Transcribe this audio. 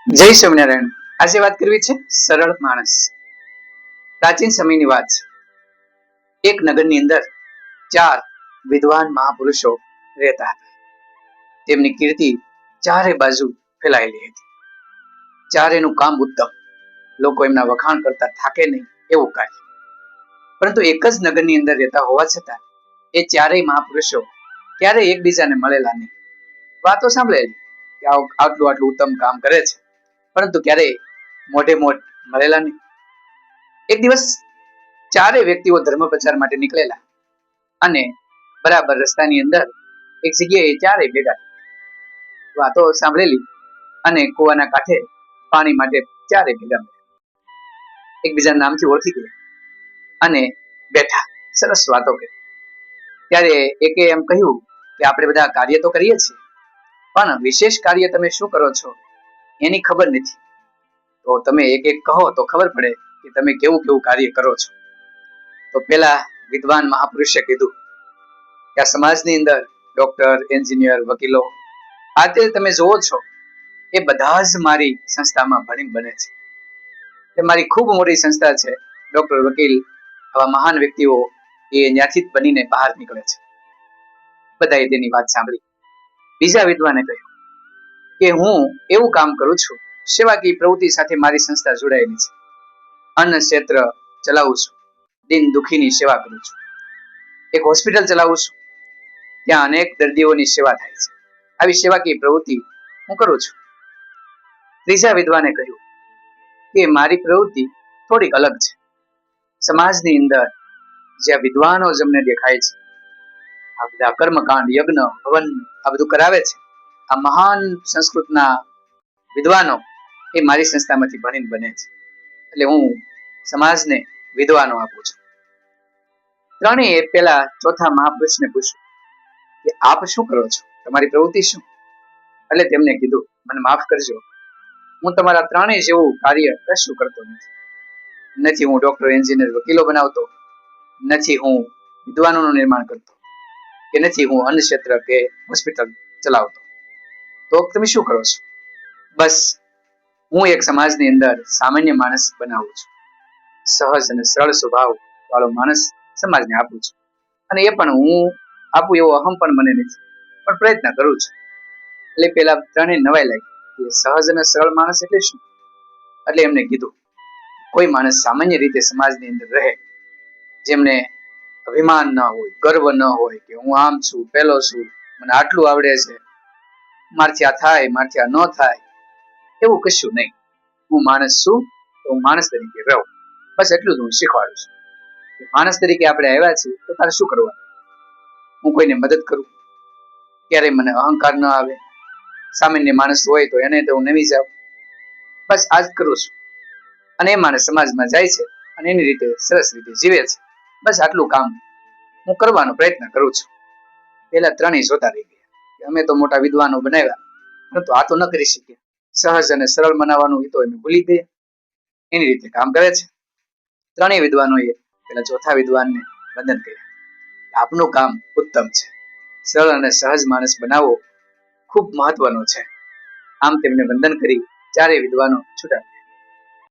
જય સ્વામિનારાયણ. આજે વાત કરવી છે સરળ માણસ. પ્રાચીન સમયની વાત છે. એક નગરની અંદર 4 વિદ્વાન મહાપુરુષો રહેતા હતા. તેમની કીર્તિ ચારે બાજુ ફેલાયેલી હતી. ચારેયનું કામ ઉત્તમ, લોકો એમના વખાણ કરતા થાકે નહીં એવું કાર્ય. પરંતુ એક જ નગરની અંદર રહેતા હોવા છતાં એ ચારેય મહાપુરુષો ક્યારેય એકબીજાને મળેલા નહીં. વાતો સાંભળેલી કે આટલું આટલું ઉત્તમ કામ કરે છે, પરંતુ ક્યારેય મોઢે મોઢ મળેલા નહીં. એક દિવસ ચારે વ્યક્તિઓ ધર્મ પ્રચાર માટે નીકળેલા અને બરાબર રસ્તાની અંદર એક જગ્યાએ ચારે ભેગા વાતો સાંભળેલી અને કુવાના કાંઠે પાણી માટે ચારે ભેગા એકબીજાના નામથી ઓળખી ગયા અને બેઠા સરસ વાતો કરી. ત્યારે એકે એમ કહ્યું કે આપણે બધા કાર્ય તો કરીએ છીએ, પણ વિશેષ કાર્ય તમે શું કરો છો એની ખબર નથી. તો તમે એક એક કહો તો ખબર પડે કે તમે કેવું કેવું કાર્ય કરો છો. તો પેલા વિદ્વાન મહાપુરુષે કીધું કે આ સમાજની અંદર ડોક્ટર, એન્જિનિયર, વકીલો આજે તમે જોવો છો એ બધા જ મારી સંસ્થામાં ભણીને બને છે. એ મારી ખૂબ મોટી સંસ્થા છે. ડોક્ટર, વકીલ આવા મહાન વ્યક્તિઓ એ ત્યાંથી જ બનીને બહાર નીકળે છે. બધાએ તેની વાત સાંભળી. બીજા વિદ્વાને કહ્યું કે હું એવું કામ કરું છું, સેવાકીય પ્રવૃત્તિ સાથે મારી સંસ્થા જોડાયેલી છે. અન્ન ક્ષેત્ર ચલાવું છું, દિન દુખીની સેવા કરું છું. એક હોસ્પિટલ ચલાવું છું, ત્યાં અનેક દર્દીઓની સેવા થાય છે. આવી સેવાકીય પ્રવૃત્તિ હું કરું છું. ત્રીજા વિદ્વાને કહ્યું કે મારી પ્રવૃત્તિ થોડીક અલગ છે. સમાજની અંદર જ્યાં વિદ્વાનો જમને દેખાય છે, આ બધા કર્મકાંડ, યજ્ઞ, હવન આ બધું કરાવે છે, આ મહાન સંસ્કૃતના વિદ્વાનો એ મારી સંસ્થામાંથી ભણીને બને છે. એટલે હું સમાજને વિદ્વાનો આપું છું. ત્રણેય પેલા ચોથા મહાપુરુષને પૂછ્યું કે આપ શું કરો છો, તમારી પ્રવૃત્તિ શું? એટલે તેમને કીધું, મને માફ કરજો, હું તમારા ત્રણેય જેવું કાર્ય કશું કરતો નથી. હું ડોક્ટર, એન્જિનિયર, વકીલો બનાવતો, નથી હું વિદ્વાનોનું નિર્માણ કરતો, કે નથી હું અન્ન ક્ષેત્ર કે હોસ્પિટલ ચલાવતો. તો તમે શું કરો છો? બસ હું એક સમાજની અંદર સામાન્ય માણસ બનાવું છું. સહજ અને સરળ સ્વભાવ વાળો માણસ સમાજને આપું છું. અને એ પણ હું આપું એવો અહમ પણ મને નથી, પણ પ્રયત્ન કરું છું. એટલે પેલા ત્રણેય નવાઈ લાગી કે સહજ અને સરળ માણસ એટલે શું? એટલે એમને કીધું, કોઈ માણસ સામાન્ય રીતે સમાજની અંદર રહે, જેમને અભિમાન ન હોય, ગર્વ ન હોય કે હું આમ છું, પેલો છું, મને આટલું આવડે છે, મારથી આ થાય, મારથી આ ન થાય, એવું કશું નહીં. હું માણસ છું તો હું માણસ તરીકે રહું, બસ એટલું જ હું શીખવાડું છું. માણસ તરીકે આપણે આવ્યા છીએ તો તારે શું કરવાનું? હું કોઈને મદદ કરું, ક્યારેય મને અહંકાર ન આવે. સામાન્ય માણસ હોય તો એને તો હું નમી જાઉં, બસ આ જ કરું છું. અને એ માણસ સમાજમાં જાય છે અને એની રીતે સરસ રીતે જીવે છે. બસ આટલું કામ હું કરવાનો પ્રયત્ન કરું છું. પેલા ત્રણેય જોતા રહી ગયા. અમે તો મોટા વિદ્વાનો બનાવ્યા, પરંતુ આ તો ન કરી શક્યા. સહજ અને સરળ બનાવવાનું એ તો એમ ભૂલી ગયા. એની રીતે કામ કરે છે. ત્રણેય વિદ્વાનોએ પેલા ચોથા વિદ્વાનને વંદન કર્યા. આપનું કામ ઉત્તમ છે. સરળ અને સહજ માણસ બનાવવો ખૂબ મહત્વનો છે. આમ તેમને વંદન કરી ચારેય વિદ્વાનો છૂટા.